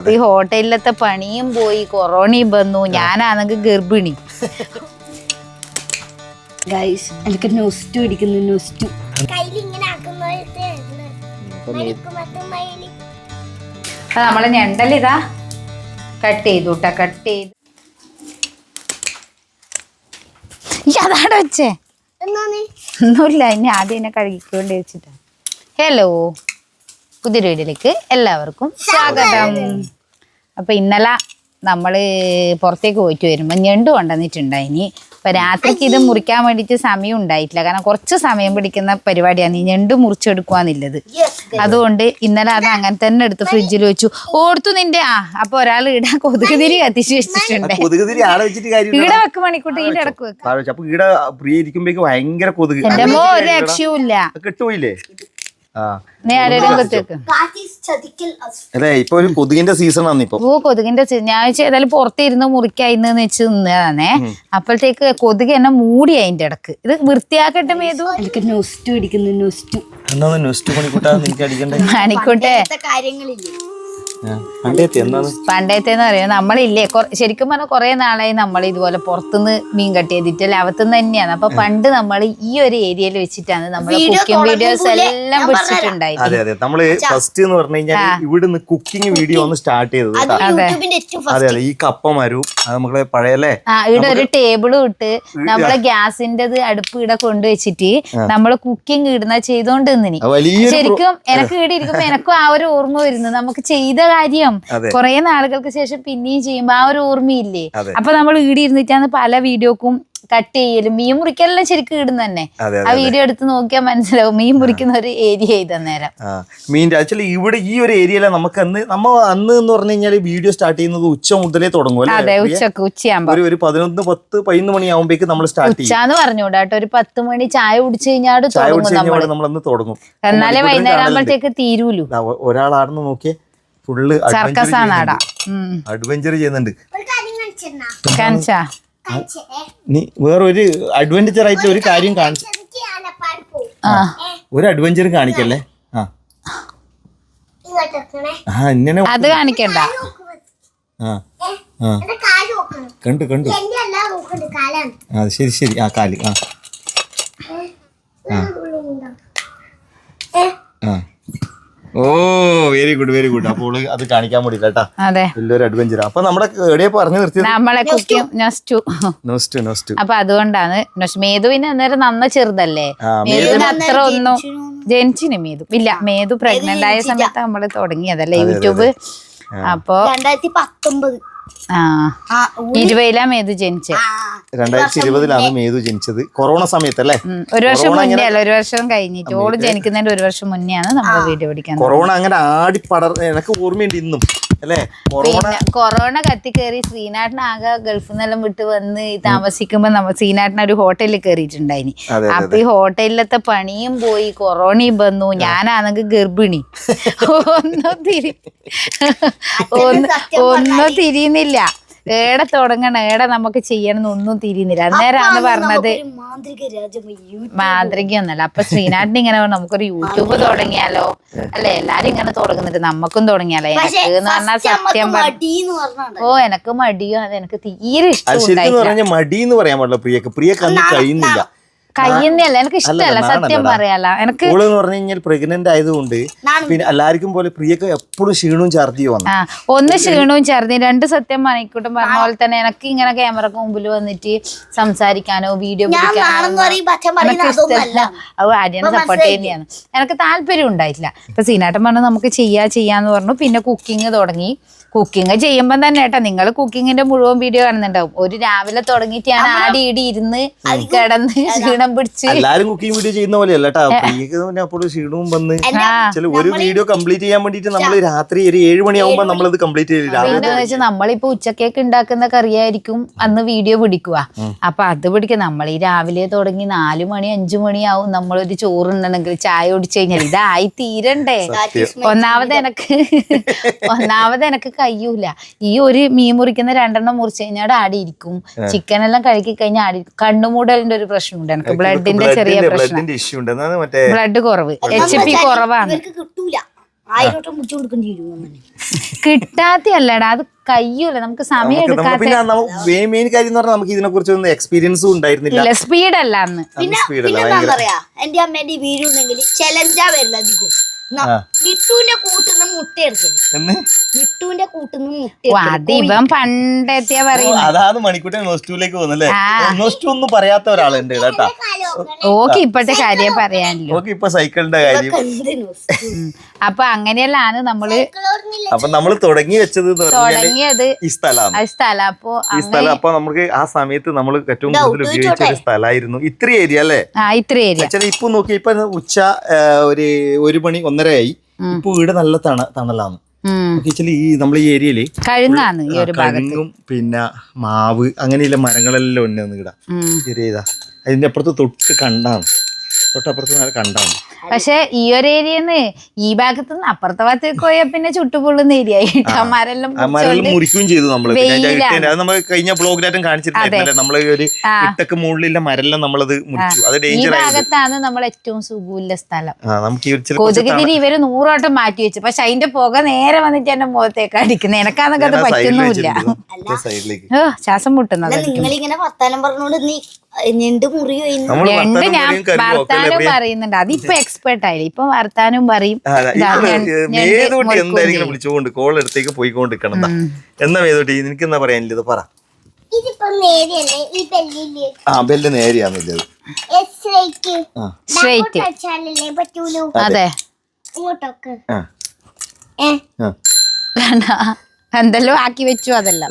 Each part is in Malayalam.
ഈ ഹോട്ടലിലത്തെ പണിയും പോയി, കൊറോണയും വന്നു, ഞാനാണെങ്കിൽ ഗർഭിണി. എനിക്ക് നൊസ്റ്റു ഇടിക്കുന്നു. നൊസ്റ്റു നമ്മള് ഞണ്ടലിതാ കട്ട് ചെയ്തു കേട്ടോ. കട്ട് ചെയ്ത് അതാണ് വെച്ചേ, ഒന്നുമില്ല. ഇനി ആദ്യം എന്നെ കഴുകിക്കൊണ്ട് വെച്ചിട്ടാ. ഹലോ, പുതിയൊരു വീഡിയോയിലേക്ക് എല്ലാവർക്കും സ്വാഗതം. അപ്പൊ ഇന്നലെ നമ്മള് പുറത്തേക്ക് പോയിട്ട് വരുമ്പോ ഞണ്ട് കൊണ്ടുവന്നിട്ടുണ്ടായിനി. അപ്പൊ രാത്രിക്ക് ഇത് മുറിക്കാൻ വേണ്ടിയിട്ട് സമയം ഉണ്ടായിട്ടില്ല, കാരണം കുറച്ച് സമയം പിടിക്കുന്ന പരിപാടിയാണ് ഈ ഞണ്ട് മുറിച്ചെടുക്കുവാന്നുള്ളത്. അതുകൊണ്ട് ഇന്നലെ അത് അങ്ങനെ തന്നെ എടുത്ത് ഫ്രിഡ്ജിൽ വെച്ചു. ഓർത്തു നിന്റെ അപ്പൊ ഒരാൾ ഇവിടെ കൊതുക് തിരി കത്തിച്ച് വെച്ചിട്ടുണ്ട്. ഇവിടെ വെക്ക് മണിക്കൂട്ടി, ഇതിന്റെ ഇടക്ക് വെക്ക്. ഭയങ്കര കൊതുക്, എന്റെ മോ ഒരു രക്ഷയും ഇല്ല. കിട്ടുപോയില്ലേ? അതെ, ഇപ്പൊ ഒരു കൊതുകിന്റെ സീസൺ ആണ് ഇപ്പൊ. ഓ, കൊതുകിന്റെ ഞാൻ ഏതായാലും പുറത്തിരുന്ന് മുറിക്കായിന്ന് വെച്ച് നിന്നതാണേ. അപ്പോഴത്തേക്ക് കൊതുക് എന്നെ മൂടി അതിന്റെ ഇടക്ക്. ഇത് വൃത്തിയാക്കട്ടെ മേതു. എനിക്ക് നൊസ്റ്റു ഇടിക്കുന്നു. നൊസ്റ്റു മണിക്കൂട്ടെ പണ്ടത്തേന്ന് പറയുന്നത് നമ്മളില്ലേ, ശരിക്കും പറഞ്ഞാൽ കുറെ നാളായി നമ്മൾ ഇതുപോലെ പുറത്തുനിന്ന് മീൻ കട്ട് ചെയ്തിട്ട് ലാഭത്തുനിന്ന് തന്നെയാണ്. അപ്പൊ പണ്ട് നമ്മൾ ഈ ഒരു ഏരിയയിൽ വെച്ചിട്ടാണ് നമ്മൾ കുക്കിംഗ് വീഡിയോസ് എല്ലാം പിടിച്ചിട്ടുണ്ടായിരുന്നു. അതെ അതെ, നമ്മള് ഫസ്റ്റ് എന്ന് പറഞ്ഞു കഴിഞ്ഞാൽ ഇവിടുന്ന് കുക്കിംഗ് വീഡിയോ ഒന്ന് സ്റ്റാർട്ട് ചെയ്തത്. അതെ അതെ, ഈ കപ്പ മരവും നമ്മളെ പഴയല്ലേ. ഇവിടെ ഒരു ടേബിളും ഇട്ട് നമ്മളെ ഗ്യാസിന്റെത് അടുപ്പ് ഇവിടെ കൊണ്ടുവച്ചിട്ട് നമ്മള് കുക്കിംഗ് ഇടുന്ന ചെയ്തോണ്ട് നിന്നിനി. ശരിക്കും എനക്ക് ഇവിടെ ഇരിക്കുമ്പോ എനക്കും ആ ഒരു ഓർമ്മ വരുന്നു, നമുക്ക് ചെയ്ത കാര്യം കുറെ നാളുകൾക്ക് ശേഷം പിന്നെയും ചെയ്യുമ്പോ ആ ഒരു ഓർമ്മയില്ലേ. അപ്പൊ നമ്മൾ ഈടി ഇരുന്നിട്ടാണ് പല വീഡിയോക്കും കട്ട് ചെയ്യലും മീൻ മുറിക്കലെല്ലാം ശരിക്കും ഇടുന്ന തന്നെ. ആ വീഡിയോ എടുത്ത് നോക്കിയാൽ മനസ്സിലാവും മീൻ മുറിക്കുന്ന ഒരു ഏരിയ ഇതന്നേരം. മീൻ്റെ ആക്ച്വലി ഇവിടെ ഈ ഒരു ഏരിയയിലെ നമുക്ക് അന്ന് എന്ന് പറഞ്ഞു കഴിഞ്ഞാൽ വീഡിയോ സ്റ്റാർട്ട് ചെയ്യുന്നത് ഉച്ച മുതലേ തുടങ്ങും. അതെ, ഉച്ചയാകുമ്പോ ഒരു 11-10-11 മണിയാവുമ്പേക്ക് നമ്മൾ സ്റ്റാർട്ട് ചെയ്യും. ഉച്ചാന്ന് പറഞ്ഞൂടാട്ടോ, ഒരു 10 മണി ചായ കുടിച്ചു കഴിഞ്ഞാൽ നമ്മളന്ന് തുടങ്ങും. എന്നാലേ വൈകുന്നേരം ആകുമ്പോഴത്തേക്ക് തീരൂലു. ഒരാളാണെന്ന് നോക്കിയേ, ഫുള്ള് അഡ്വഞ്ചർ ചെയ്യുന്നുണ്ട്. നീ വേറൊരു അഡ്വഞ്ചർ ആയിട്ട് ഒരു കാര്യം കാണിച്ചു, ഒരു അഡ്വഞ്ചർ കാണിക്കല്ലേ. ഇങ്ങനെ അത് കാണിക്കണ്ട. കണ്ടു ശരി ശരി. കാല് ഓ വെരി ഗുഡ് വെരി ഗുഡ്. അപ്പോൾ അത് കാണിക്കാൻ വേണ്ടി കേട്ടാ, വലിയൊരു അഡ്വഞ്ചർ. അപ്പൊ നമ്മുടെ എവിടെയാ പറഞ്ഞു നിർത്തിയത്? നമ്മളെ അപ്പൊ അതുകൊണ്ടാണ് മേധുവിന് അന്നേരം നന്ന ചെറുതല്ലേ, മേധുവിന് അത്ര ഒന്നും ജനിച്ചിന് മേധു ഇല്ല. മേധു പ്രഗ്നന്റ് ആയ സമയത്ത് നമ്മള് തുടങ്ങിയതല്ലേ യൂട്യൂബ്. അപ്പൊ 2019 2020 മേധു ജനിച്ചത്. 2020 മേധു ജനിച്ചത് കൊറോണ സമയത്തല്ലേ. ഒരു വർഷം മുന്നേ അല്ല, ഒരു വർഷം കഴിഞ്ഞിട്ട്. ഓള് ജനിക്കുന്നതിന്റെ ഒരു വർഷം മുന്നെയാണ് നമ്മള് വീഡിയോ പിടിക്കാൻ. കൊറോണ അങ്ങനെ എനിക്ക് ഓർമ്മയുണ്ട് ഇന്നും അല്ലേ. കൊറോണ കത്തി കയറി ശ്രീനാട്ടിന് ആകെ ഗൾഫിൽ നിന്നെല്ലാം വിട്ട് വന്ന് താമസിക്കുമ്പോ ശ്രീനാട്ടിന് ഒരു ഹോട്ടലിൽ കയറിയിട്ടുണ്ടായിനി. അപ്പൊ ഈ ഹോട്ടലിലത്തെ പണിയും പോയി, കൊറോണയും വന്നു, ഞാനാണെങ്കിൽ ഗർഭിണി. ഒന്നും തിരിയുന്നില്ല. ഏടെ തുടങ്ങണം, ഏടെ നമുക്ക് ചെയ്യണം ഒന്നും തിരിയുന്നില്ല. അന്നേരമാണ് പറഞ്ഞത് മാന്ത്രികയൊന്നല്ല. അപ്പൊ ശ്രീനാട്ടിന് ഇങ്ങനെ നമുക്കൊരു യൂട്യൂബ് തുടങ്ങിയാലോ അല്ലെ, എല്ലാരും ഇങ്ങനെ തുടങ്ങുന്നുണ്ട്, നമുക്കും തുടങ്ങിയാലോ. എനിക്ക് എന്ന് പറഞ്ഞാൽ സത്യം ഓ എനക്ക് മടിയോ, അത് എനിക്ക് തീരെ ഇഷ്ടം. മടിയെന്ന് പറയാൻ പാടില്ല പ്രിയക്ക് കഴിയുന്നില്ല. കഴിയുന്നല്ല, എനിക്ക് ഇഷ്ടമല്ല സത്യം പറയാലോ. എനിക്ക് പറഞ്ഞു കഴിഞ്ഞാൽ പ്രഗ്നന്റ് ആയതുകൊണ്ട് പിന്നെ എല്ലാവർക്കും പോലെ പ്രിയക്ക് എപ്പോഴും ക്ഷീണവും ഛർദിയും വന്നു. ഒന്ന് ക്ഷീണവും ഛർദിയും, രണ്ട് സത്യം മണിക്കൂട്ടും പറഞ്ഞ പോലെ തന്നെ എനിക്ക് ഇങ്ങനെ ക്യാമറക്ക് മുമ്പിൽ വന്നിട്ട് സംസാരിക്കാനോ വീഡിയോ പിടിക്കാനോ അത് ആര്യനെ സപ്പോർട്ട് ചെയ്യുന്നതാണ്. എനിക്ക് താല്പര്യം ഉണ്ടായിട്ടില്ല. ഇപ്പൊ സീനാട്ടൻ പറഞ്ഞു നമുക്ക് ചെയ്യാന്ന് പറഞ്ഞു. പിന്നെ കുക്കിംഗ് തുടങ്ങി. കുക്കിംഗ് ചെയ്യുമ്പോ തന്നെ കേട്ടാ, നിങ്ങൾ കുക്കിങ്ങിന്റെ മുഴുവൻ വീഡിയോ കാണുന്നുണ്ടാവും. ഒരു രാവിലെ തുടങ്ങിയിട്ട് ഞാൻ ആടി ഇടി ഇരുന്ന് കിടന്ന് ക്ഷീണം പിടിച്ച്. എല്ലാരും കുക്കിംഗ് വീഡിയോ ചെയ്യുന്ന പോലെയല്ല അപ്പോൾ ക്ഷീണവും വന്ന് ഒരു വീഡിയോ കംപ്ലീറ്റ് ചെയ്യാൻ വേണ്ടിട്ട് നമ്മൾ രാത്രി ഒരു 7 മണിയാവുമ്പോ നമ്മളത് കംപ്ലീറ്റ് ചെയ്ത്. നമ്മളിപ്പോ ഉച്ചക്കേക്ക് ഉണ്ടാക്കുന്ന കറിയായിരിക്കും അന്ന് വീഡിയോ പിടിക്കുക. അപ്പൊ അത് പിടിക്കുക നമ്മൾ ഈ രാവിലെ തുടങ്ങി 4 മണി 5 മണിയാവും നമ്മളൊരു ചോറുണ്ടെങ്കിൽ ചായ കുടിച്ചു കഴിഞ്ഞാൽ ഇതായി തീരണ്ടേ. ഒന്നാമത് എനിക്ക് കഴിയൂല. ഈ ഒരു മീൻ മുറിക്കുന്ന 2 മുറിച്ച് കഴിഞ്ഞാൽ ആടിയിരിക്കും. ചിക്കൻ എല്ലാം കഴുകി കഴിഞ്ഞാൽ ആടി. കണ്ണുമൂടലിന്റെ ഒരു പ്രശ്നമുണ്ട് എനിക്ക്, ബ്ലഡിന്റെ ചെറിയ പ്രശ്നം, ബ്ലഡ് കുറവ്, HP കുറവാണ്. 1000 മുറിച്ചു കൊടുക്കേണ്ടി വരും. കിട്ടാത്തല്ലടാ, അത് കയ്യൂല, നമുക്ക് സമയം എടുക്കാത്ത. പിന്നെ മെയിൻ കാര്യം എന്ന് പറഞ്ഞാൽ നമുക്ക് ഇതിനെ കുറിച്ചൊന്നും എക്സ്പീരിയൻസും ഉണ്ടായിരുന്നില്ല. സ്പീഡല്ല അന്ന്. പിന്നെ പറയാ എന്റെ അമ്മേന്റെ വീടുണ്ടെങ്കിൽ ചലഞ്ചാ വരില്ല അധികം. മിട്ടുവിന്റെ കൂട്ടുന്ന മുട്ട എടുക്കല്. മിട്ടുവിന്റെ കൂട്ടുന്ന മുട്ട അത് ഇവൻ പണ്ടെത്തിയാ പറയും. അതാണ് മണിക്കൂട്ടൻ നോസ്റ്റൂലേക്ക് പോകുന്നല്ലേ. നോസ്റ്റു ഒന്നും പറയാത്ത ഒരാളുണ്ട് കേട്ടാ. ഓക്കെ ഇപ്പത്തെ കാര്യം പറയാനല്ലോ. ഓക്കെ ഇപ്പൊ സൈക്കിളിന്റെ കാര്യം. അപ്പൊ അങ്ങനെയല്ലാണ് നമ്മള്. അപ്പൊ നമ്മള് തുടങ്ങി വെച്ചത് ഈ സ്ഥലം. അപ്പൊ നമുക്ക് ആ സമയത്ത് നമ്മൾ ഏറ്റവും കൂടുതൽ ഉപയോഗിച്ച ഒരു സ്ഥലമായിരുന്നു ഇത്ര ഏരിയ അല്ലേ. ഇപ്പൊ നോക്കി ഇപ്പൊ ഉച്ച 1 മണി 1:30 ആയി. ഇപ്പൊ വീട് നല്ല തണലാണ്. ഈ നമ്മളെ ഈ ഏരിയയില് കഴുങ്ങും പിന്നെ മാവ് അങ്ങനെയുള്ള മരങ്ങളെല്ലാം ഉണ്ട്. ഇവിടെ ചെറിയതാ അതിന്റെ അപ്പുറത്ത് തൊട്ടപ്പുറത്ത് കണ്ടാണ്. പക്ഷെ ഈ ഒരു ഏരിയന്ന് ഈ ഭാഗത്ത് നിന്ന് അപ്പുറത്തെ ഭാഗത്തേക്ക് പോയാൽ പിന്നെ ചുട്ടുപൊള്ളുന്ന ഏരിയ മരെല്ലാം മുറിക്കുകയും ചെയ്തു. നമ്മള് അത് നമ്മൾ കഴിഞ്ഞ ബ്ലോഗിലായിട്ടും കാണിച്ചിട്ടുണ്ടായിരുന്നല്ലേ. നമ്മള് ഒരു ഇട്ടക്ക് മുകളിലുള്ള മരെല്ലാം നമ്മളത് മുറിച്ചു. അത് ഈ ഭാഗത്താണ് നമ്മൾ ഏറ്റവും സുഖമില്ല സ്ഥലം. കൊതുകിതിരി ഇവര് 100 വട്ടം മാറ്റി വെച്ചു. പക്ഷെ അതിന്റെ പുക നേരെ വന്നിട്ട് എന്റെ മുഖത്തേക്ക് അടിക്കുന്നത്. എനക്കാന്നൊക്കെ അത് പറ്റുന്നുമില്ല. ശ്വാസം മുട്ടുന്നത്. നിങ്ങളിങ്ങനെ വർത്താനം പറഞ്ഞോണ്ട് നീ ഞണ്ട് മുറിയോ ഞാൻ വർത്താനം പറയുന്നുണ്ട്. അതിപ്പോ എക്സ്പെർട്ട് ആയില്ലേ, ഇപ്പൊ വർത്താനം പറയും. എന്തായാലും വിളിച്ചുകൊണ്ട് കോൾ എടുത്തേക്ക് പോയിക്കൊണ്ടിരിക്കണം. എന്നാ മേതോട്ടി നിനക്ക് എന്താ പറയാനില്ല, ഇത് പറ. ബെല്ല് നേരെയാന്നില്ലത്. അതെ എന്തെല്ലോ ആക്കി വെച്ചു. അതെല്ലാം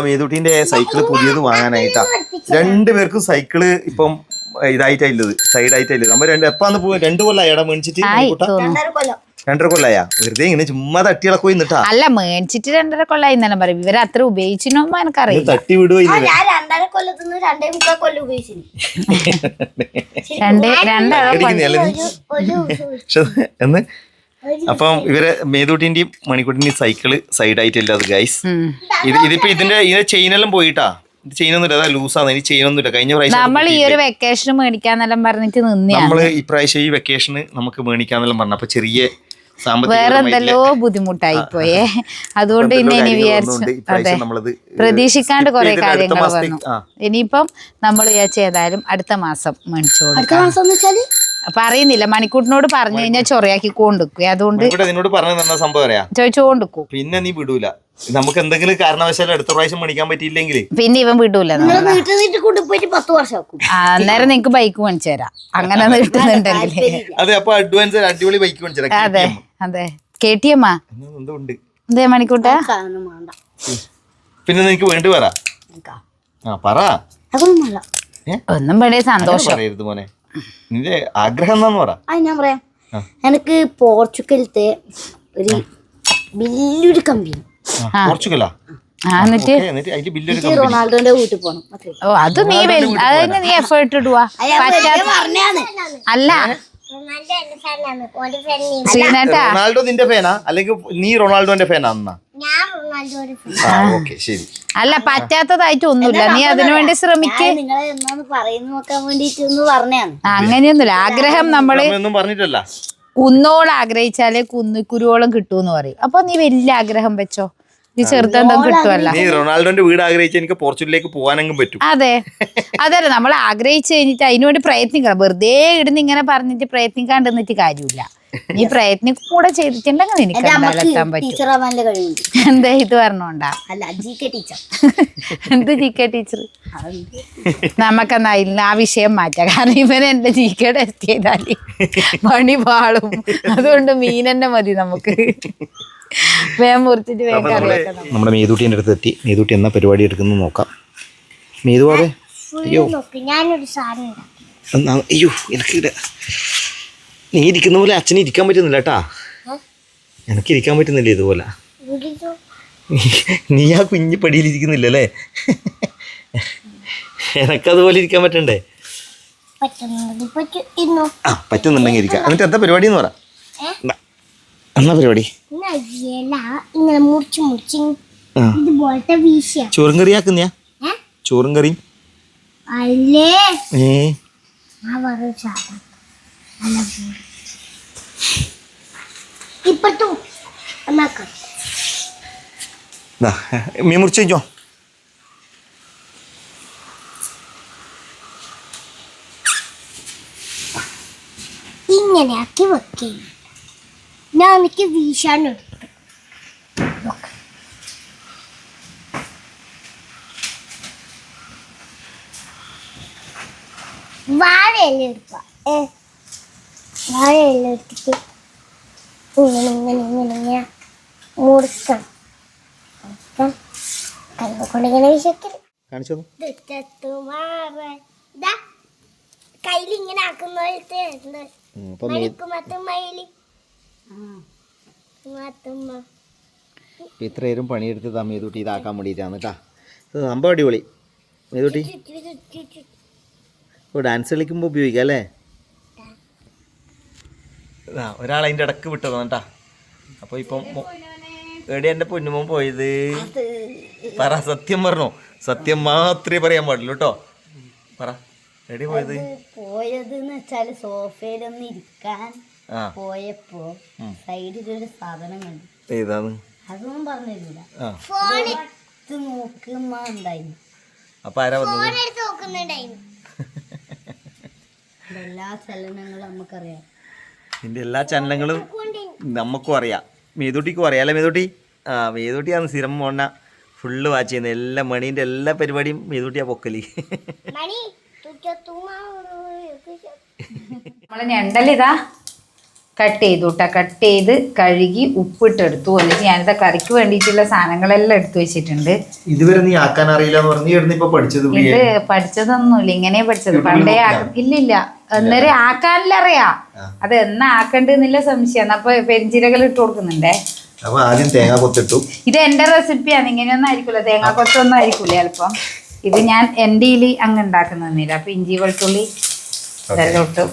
മേതൂട്ടിന്റെ സൈക്കിള് പുതിയത് വാങ്ങാനായിട്ടാ. 2 പേർക്കും സൈക്കിള് ഇപ്പം ഇതായിട്ടായില്ലത്, സൈഡായിട്ടായില്ലത്. നമ്മ എപ്പാന്ന് പോയി 2 കൊല്ലായി ഇടം മേടിച്ചിട്ട്. 2.5 കൊല്ലായാ? വെറുതെ ഇങ്ങനെ ചുമ്മാ തട്ടികളൊക്കെ പോയി നിട്ടാ. അല്ല മേടിച്ചിട്ട് 2.5 കൊല്ലായി എന്നെല്ലാം പറയും. ഇവര് അത്ര ഉപയോഗിച്ചിനോ എനിക്കറിയാം. തട്ടി വിടുവോ എന്ന്. അപ്പം ഇവരെ മേതൂട്ടിന്റെയും മണിക്കൂട്ടിന്റെയും സൈക്കിള് സൈഡായിട്ടില്ല അത് ഗൈസ്. ഇതിപ്പോ ഇതിന്റെ ചെയിനെല്ലാം പോയിട്ടാ. ചെയിനൊന്നുമില്ല, അതാ ലൂസാണ്. ഇനി ചെയിനൊന്നുമില്ല. കഴിഞ്ഞ പ്രാവശ്യം നമ്മൾ ഈ ഒരു വെക്കേഷൻ മേടിക്കാന്നെല്ലാം പറഞ്ഞിട്ട് നമ്മള് ഇപ്രാവശ്യം ഈ വെക്കേഷന് നമുക്ക് മേടിക്കാന്നെല്ലാം പറഞ്ഞു. അപ്പൊ ചെറിയ വേറെ എന്തെല്ലോ ബുദ്ധിമുട്ടായി പോയേ. അതുകൊണ്ട് ഇനി വിചാരിച്ചു പ്രതീക്ഷിക്കാണ്ട് കുറെ കാര്യങ്ങൾ വന്നു. ഇനിയിപ്പം നമ്മൾ വിചാരിച്ച ഏതായാലും അടുത്ത മാസം മേടിച്ചു കൊടുക്കാം. പറയുന്നില്ല, മണിക്കൂട്ടിനോട് പറഞ്ഞു കഴിഞ്ഞാൽ ചൊറയാക്കി കൊണ്ടിരിക്കും. അതുകൊണ്ട് ചോദിച്ചോണ്ടിരിക്കും. പിന്നെ നീ വിടൂല. നമുക്ക് എന്തെങ്കിലും കാരണവശാലും അടുത്ത പ്രാവശ്യം മേടിക്കാൻ പറ്റിയില്ലെങ്കിൽ പിന്നെ ഇവൻ വിടൂല. അന്നേരം നിങ്ങക്ക് ബൈക്ക് മേടിച്ചു തരാം. അങ്ങനെ കിട്ടുന്നുണ്ടെങ്കിൽ. അതെ, അപ്പൊ അഡ്വാൻസ് അടിപൊളി ബൈക്ക് മേടിച്ചു തരാം. അതെ അതെ. KTM എന്തേ മണിക്കൂട്ടാ? പിന്നെ നിനക്ക് വേണ്ടി പറ. ഒന്നും വേണ്ടേ, സന്തോഷം. മോനെ നിന്റെ ആഗ്രഹം എന്താന്ന് പറ. ഞാൻ പറയാം. എനിക്ക് പോർച്ചുഗലത്തെ ഒരു വലിയൊരു കമ്പനി. പോർച്ചുഗലാ? റൊണാൾഡോന്റെ വീട്ടിൽ പോണം. അത് നീ എഫേർട്ട് ഇടുവാ. അല്ല റൊണാൾഡോ നിന്റെ ഫാനാ അല്ലെങ്കിൽ നീ റൊണാൾഡോന്റെ ഫാനാ? അല്ല, പറ്റാത്തതായിട്ട് ഒന്നുമില്ല. നീ അതിനുവേണ്ടി ശ്രമിക്കേ. അങ്ങനെയൊന്നുമില്ല. ആഗ്രഹം നമ്മള് പറഞ്ഞിട്ടല്ല, കുന്നോളം ആഗ്രഹിച്ചാലേ കുരുവോളം കിട്ടൂന്ന് പറയും. അപ്പൊ നീ വലിയ ആഗ്രഹം വെച്ചോ, നീ ചെറുതെന്തും കിട്ടുമല്ല. നീ റൊണാൾഡോന്റെ വീട് ആഗ്രഹിച്ച എനിക്ക് പോർച്ചുഗലിലേക്ക് പോകാനെങ്കിലും പറ്റും. അതെ അതല്ല, നമ്മൾ ആഗ്രഹിച്ചു കഴിഞ്ഞിട്ട് അതിനുവേണ്ടി പ്രയത്നിക്കണം. വെറുതെ ഇടുന്ന് ഇങ്ങനെ പറഞ്ഞിട്ട് പ്രയത്നിക്കാണ്ട് നിന്നിട്ട് കാര്യമില്ല. നീ പ്രയത്നം കൂടെ ചെയ്തിട്ടുണ്ടെങ്കിൽ നിനക്ക് എത്താൻ പറ്റും. എന്താ ഇത് പറഞ്ഞോണ്ടാ? എന്ത് GK ടീച്ചർ? നമുക്കെന്നാ ആ വിഷയം മാറ്റാം. കാരണം ഇവൻ എന്റെ GK ടെസ്റ്റ് ചെയ്താല് മണി പാളും. അതുകൊണ്ട് മീൻ തന്നെ മതി നമുക്ക്. വേഗം മുറിച്ചിട്ട് വേഗം കറിയാക്കാം. നമ്മുടെ മേതൂട്ടിന്റെ അടുത്ത് എത്തി. മേതൂട്ടി എന്നാ പരിപാടി എടുക്കുന്നു നോക്കാം. മേതുവാവേ, അയ്യോ അയ്യോ എനിക്ക് നീ ഇരിക്കുന്ന പോലെ അച്ഛന് ഇരിക്കാൻ പറ്റുന്നില്ല കേട്ടാ. എനിക്ക് ഇരിക്കാൻ പറ്റുന്നില്ല ഇതുപോലെ. നീ ആ കുഞ്ഞു പടിയിലിരിക്കുന്നില്ലല്ലേ? എനക്കതുപോലെ ഇരിക്കാൻ പറ്റണ്ടേ? പറ്റുന്നുണ്ടെങ്കിൽ ഇരിക്കാം. എന്നിട്ട് എന്താ പരിപാടി എന്ന് പറ. എന്നാ പരിപാടി? ചോറും കറിയാക്കുന്നെയാ? ചോറും കറിയും മീൻ മുറിച്ച് കഴിഞ്ഞോ? ഇങ്ങനെയാക്കി വെക്കേ. ഞാൻ എനിക്ക് വീശാണ് വാഴയില എടുക്കാം. വാഴയില എടുത്തിട്ട് ഇങ്ങനെ ഇങ്ങനെ ഇങ്ങനെ ഇങ്ങനെ മുറിക്കണം. കൈകൊണ്ടിങ്ങനെ വീശക്കല് കയ്യിൽ ഇങ്ങനെ ആക്കുന്ന ഇത്രയും പണിയെടുത്ത് മേതൂട്ടി ഇതാക്കാൻ വേണ്ടിയിട്ടാണ് കേട്ടാ. സംഭവം അടിപൊളി മേതൂട്ടി. ഇപ്പോൾ ഡാൻസ് കളിക്കുമ്പോൾ ഉപയോഗിക്കാം അല്ലേ? ഒരാൾ അതിൻ്റെ ഇടക്ക് വിട്ടതാണ് കേട്ടാ. അപ്പോൾ ഇപ്പം എവിടെ എൻ്റെ പൊന്നുമോൻ പോയത്? പറ, സത്യം പറഞ്ഞോ, സത്യം മാത്രമേ പറയാൻ പാടുള്ളൂ കേട്ടോ. പറ, എവിടെ പോയത്? പോയതെന്ന് വെച്ചാല് സോഫയിലൊന്ന് ഇരിക്കാൻ പോയപ്പോ സൈഡിലൊരു സാധനം കണ്ടു. ഏതാണ്? അതൊന്നും പറഞ്ഞില്ല. നോക്കുന്നുണ്ടായിരുന്നു. അപ്പൊ ആരാ വന്നത്? എല്ലാ ചലനങ്ങളും നമുക്കറിയാം. നിന്റെ എല്ലാ ചലനങ്ങളും നമുക്കും അറിയാം, മേതൂട്ടിക്കും അറിയാം അല്ലേ മേതൂട്ടി? മേതൂട്ടിയാണ് സ്ഥിരം മോണ ഫുള്ള് വാച്ച് ചെയ്യുന്നത്. എല്ലാ മണീൻ്റെ എല്ലാ പരിപാടിയും മേതൂട്ടിയാ പൊക്കല്. നമ്മളെ ഞണ്ടലിതാ കട്ട് ചെയ്തു കേട്ടോ. കട്ട് ചെയ്ത് കഴുകി ഉപ്പിട്ടെടുത്തു. എന്നിട്ട് ഞാനിതാ കറിക്ക് വേണ്ടിയിട്ടുള്ള സാധനങ്ങളെല്ലാം എടുത്തു വെച്ചിട്ടുണ്ട്. ഇതുവരെ നീ ആക്കാൻ അറിയില്ല ഇത് പഠിച്ചതൊന്നുമില്ല, ഇങ്ങനെ പഠിച്ചത്. പണ്ടേ ഇല്ലില്ല. അന്നേരം ആക്കാനല്ല അറിയാം. അത് എന്നാ ആക്കണ്ടെന്നില്ല സംശയമാണ്. അപ്പൊ പെരിഞ്ചീരകൾ ഇട്ട് കൊടുക്കുന്നുണ്ടേ. അപ്പൊ ആദ്യം തേങ്ങ കൊത്തിട്ടു. ഇത് എന്റെ റെസിപ്പിയാണ്, ഇങ്ങനെയൊന്നും ആയിരിക്കില്ല, തേങ്ങ കൊത്തൊന്നും ആയിരിക്കില്ല ചിലപ്പം. ഇത് ഞാൻ എൻ്റെ ഇതിൽ അങ്ങ് ഉണ്ടാക്കുന്നില്ല. അപ്പൊ ഇഞ്ചി വെളുത്തുള്ളി ഇതെല്ലാം ഇട്ടു.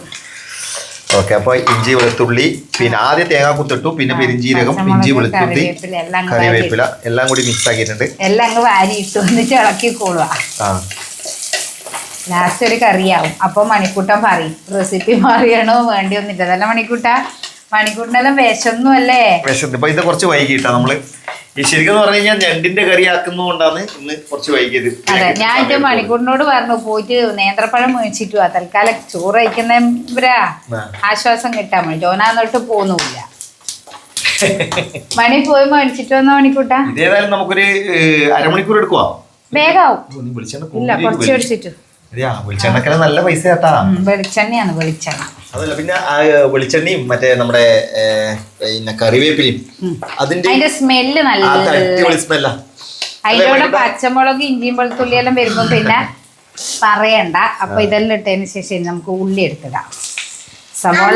ഓക്കെ, അപ്പൊ ഇഞ്ചി വെളുത്തുള്ളി, പിന്നെ ആദ്യം തേങ്ങ കുത്തിട്ടു, പിന്നെ പെരിഞ്ചീരകം, ഇഞ്ചി വെളുത്തുള്ളി, കറിവേപ്പില എല്ലാം കൂടി മിക്സ് ആക്കിയിട്ടുണ്ട്. എല്ലാം അങ്ങ് വാരി ഇട്ടു, എന്നിട്ട് ഇളക്കിക്കോളുക. ലാസ്റ്റ് ഒരു കറിയാവും. അപ്പൊ മണിക്കൂട്ടൻ പറയും റെസിപ്പി മാറിയാണോ വേണ്ടിയൊന്നില്ല. അതല്ല മണിക്കൂട്ടിനെല്ലാം വിശന്നു അല്ലേ? വിശന്ന് ഇപ്പൊ ഇത് കുറച്ച് വൈകിട്ടാ നമ്മള് ഈ ശരിക്കും പറഞ്ഞു കഴിഞ്ഞാൽ ഞണ്ടിന്റെ കറി ആക്കുന്നതുകൊണ്ടാണ് ഇന്ന് കുറച്ച് വൈകിയത്. അതെ, ഞാൻ എന്റെ മണിക്കൂറിനോട് പറഞ്ഞു പോയിട്ട് നേന്ത്രപ്പഴം മേടിച്ചിട്ടു ആ തൽക്കാലം ചോറ് കഴിക്കുന്നവരാ ആശ്വാസം കിട്ടാൻ വേണ്ടി. ജോനാന്നോട്ട് പോന്നുമില്ല. മണി പോയി മേടിച്ചിട്ട് വന്ന മണിക്കൂട്ടാ. ഇതേതായാലും നമുക്കൊരു അരമണിക്കൂർ എടുക്കുവാ. വേഗാവും. ഇല്ല, കുറച്ച് മേടിച്ചിട്ടു. വെളിച്ചെണ്ണക്കെല്ലാം നല്ല പൈസ കേട്ടാ. വെളിച്ചെണ്ണയാണ് വെളിച്ചെണ്ണ. അതല്ല, പിന്നെ വെളിച്ചെണ്ണയും മറ്റേ നമ്മുടെ പിന്നെ കറിവേപ്പിലയും അതിന്റെ സ്മെല്ല് നല്ല അടിപൊളി സ്മെല്ലാ. അതിലൂടെ പച്ചമുളക് ഇഞ്ചിയും വെളുത്തുള്ളി എല്ലാം വരുമ്പോ പിന്നെ പറയണ്ട. അപ്പൊ ഇതെല്ലാം ഇട്ടതിന് ശേഷം നമുക്ക് ഉള്ളി എടുത്തിടാം. സവാള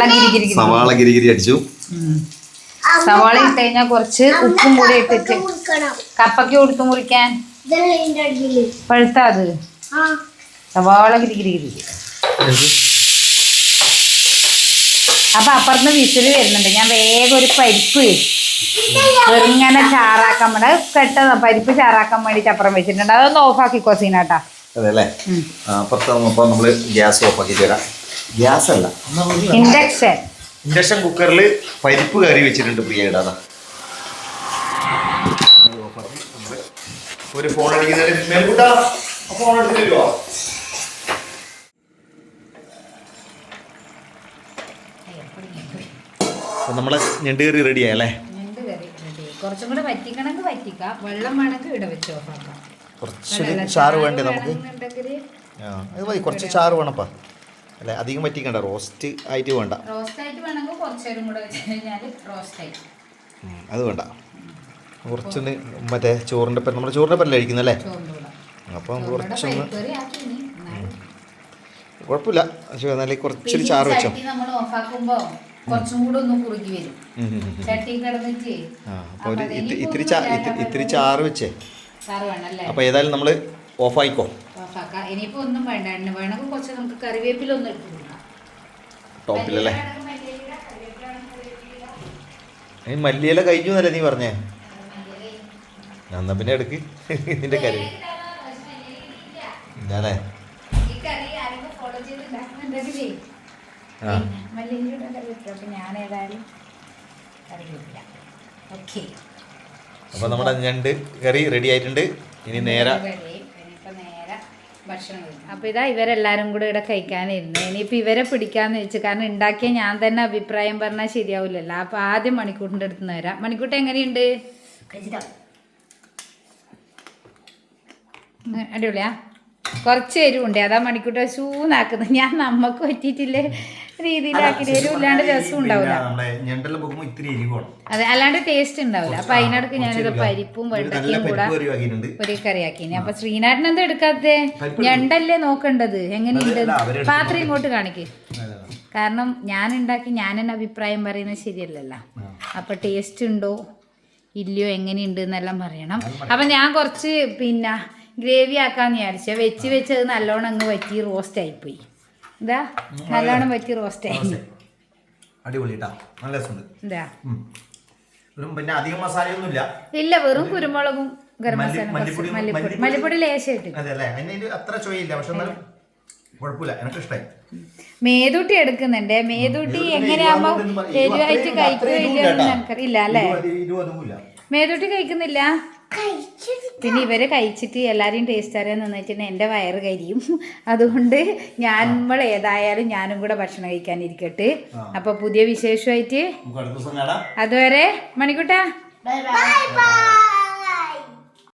ഗിരിഗിരി അടിച്ചു. സവാള ഇട്ട് കഴിഞ്ഞാൽ കുറച്ച് ഉപ്പും കൂടി ഇട്ടിട്ട് കപ്പയ്ക്ക് കൊടുത്തു മുറിക്കാൻ പഴുത്താ അത് സവാള ഗിരിഗിരി. അപ്പൊ അപ്പുറത്ത് വിസില് വരുന്നുണ്ട്. ഞാൻ വേഗം ഒരു പരിപ്പ് വെറുങ്ങനെ ചാറാക്കാൻ വേണ്ടി പെട്ടെന്ന് പരിപ്പ് ചാറാക്കാൻ വേണ്ടിട്ട് അപ്പുറം വെച്ചിട്ടുണ്ട്. അതൊന്ന് ഓഫാക്കിക്കോ സീനാട്ടാ. അതെല്ലേ, അപ്പുറത്ത് നമ്മള് ഗ്യാസ് ഓഫാക്കി തരാം. ഗ്യാസ് അല്ല, ഇൻഡക്ഷൻ കുക്കറിൽ പരിപ്പ് കറി വെച്ചിട്ടുണ്ട് പ്രിയയുടെ. അതാ ഒരു ഫോൺ അടിക്കുന്നത്. ഫോൺ എടുത്തില്ലോ. നമ്മളെ ഞണ്ട് കറി റെഡി ആയല്ലേ? കുറച്ചും കൂടെ വറ്റിക്കണമെങ്കിൽ വറ്റിക്കാം, വെള്ളം വേണമെങ്കിൽ ഇവിടെ വെച്ച് ഓഫാക്കാം. കുറച്ചൊരു ചാറ് വേണ്ടേ നമുക്ക്? അത് മതി, കുറച്ച് ചാറ് വേണപ്പാ. അല്ലെ, അധികം വറ്റിക്കണ്ട, റോസ്റ്റ് ആയിട്ട് വേണ്ട. അത് വേണ്ട, കുറച്ചൊന്ന് മറ്റേ ചോറിൻ്റെ പേര്, നമ്മുടെ ചോറിൻ്റെ പേരല്ലേ കഴിക്കുന്നല്ലേ? അപ്പം കുറച്ചൊന്ന് കുഴപ്പമില്ല, പക്ഷേ എന്നാലും കുറച്ചൊരു ചാറ് വെച്ചോ. ഇത്തിരി ചാറ് വെച്ചേ. അപ്പൊ ഏതായാലും നമ്മള് ഓഫായിക്കോ. ടോപ്പിലല്ലേ? മല്ലിയില കഴിഞ്ഞു എന്നല്ലേ നീ പറഞ്ഞേ? എന്നാ പിന്നെ എടുക്ക് ഇതിന്റെ കറി ഇല്ലേ? കറിവേപ്പില. ഓക്കെ, അപ്പൊ നമ്മുടെ ഞണ്ട് കറി റെഡി ആയിട്ടുണ്ട്. ഇനി നേരെ ഭക്ഷണം കഴിക്കും. അപ്പോൾ ഇതാ ഇവരെല്ലാവരും കൂടെ ഇവിടെ കഴിക്കാനിരുന്നു. ഇനിയിപ്പോൾ ഇവരെ പിടിക്കാന്ന് വെച്ചു, കാരണം ഉണ്ടാക്കിയ ഞാൻ തന്നെ അഭിപ്രായം പറഞ്ഞാൽ ശരിയാവില്ലല്ലോ. അപ്പോൾ ആദ്യം മണിക്കൂട്ടിൻ്റെ അടുത്ത് നിന്ന് വരാം. മണിക്കൂട്ട് എങ്ങനെയുണ്ട്? അടിപൊളിയാ? കുറച്ച് എരിവുണ്ട്, അതാ മണിക്കൂട്ട് ഷൂന്നാക്കുന്നത്. ഞാൻ നമുക്ക് പറ്റിയിട്ടില്ലേ രീതിയിലാക്കി എരിവില്ലാണ്ട് രസം ഉണ്ടാവില്ല. അതെ, അല്ലാണ്ട് ടേസ്റ്റ് ഉണ്ടാവില്ല. അപ്പൊ അതിനടുക്ക് ഞാനിത് പരിപ്പും വെണ്ടക്കയും കൂടെ ഒരു കറിയാക്കി. അപ്പൊ ശ്രീനാഥൻ എന്താ എടുക്കാത്തെ? ഞണ്ടല്ലേ നോക്കേണ്ടത്, എങ്ങനെയുണ്ട് പാത്രം ഇങ്ങോട്ട് കാണിക്ക്. കാരണം ഞാൻ ഉണ്ടാക്കി ഞാൻ തന്നെ അഭിപ്രായം പറയുന്നത് ശരിയല്ലല്ലോ. അപ്പൊ ടേസ്റ്റ് ഉണ്ടോ ഇല്ലയോ എങ്ങനെയുണ്ട് എന്നെല്ലാം പറയണം. അപ്പൊ ഞാൻ കുറച്ച് പിന്നെ ഗ്രേവി ആക്കാന്ന് വിചാരിച്ച വെച്ചത് നല്ലോണം അങ്ങ് വറ്റി റോസ്റ്റ് ആയിപ്പോയി. ഇതാ നല്ലോണം വറ്റി റോസ്റ്റ് ആയി. ഇതാ പിന്നെ അധികം മസാലയൊന്നുമില്ല, ഇല്ല, വെറും കുരുമുളകും ഗരം മസാല മല്ലിപ്പൊടി ലേശമായിട്ട്. അത്ര ചോയില്ല, പക്ഷെ ഇഷ്ടമായി. മേതൂട്ടി എടുക്കുന്നുണ്ട്. മേതൂട്ടി എങ്ങനെയാകുമ്പോ എരിവായിട്ട് കഴിക്കില്ല എനിക്കറിയില്ല അല്ലേ? മേതൂട്ടി കഴിക്കുന്നില്ല. പിന്നെ ഇവരെ കഴിച്ചിട്ട് എല്ലാരെയും ടേസ്റ്റ് അറിയാൻ നിന്നിട്ട് എൻ്റെ വയറ് കരിയും. അതുകൊണ്ട് നമ്മൾ ഏതായാലും ഞാനും കൂടെ ഭക്ഷണം കഴിക്കാനിരിക്കട്ടെ. അപ്പൊ പുതിയ വിശേഷമായിട്ട് അതുവരെ മണിക്കൂട്ടാ.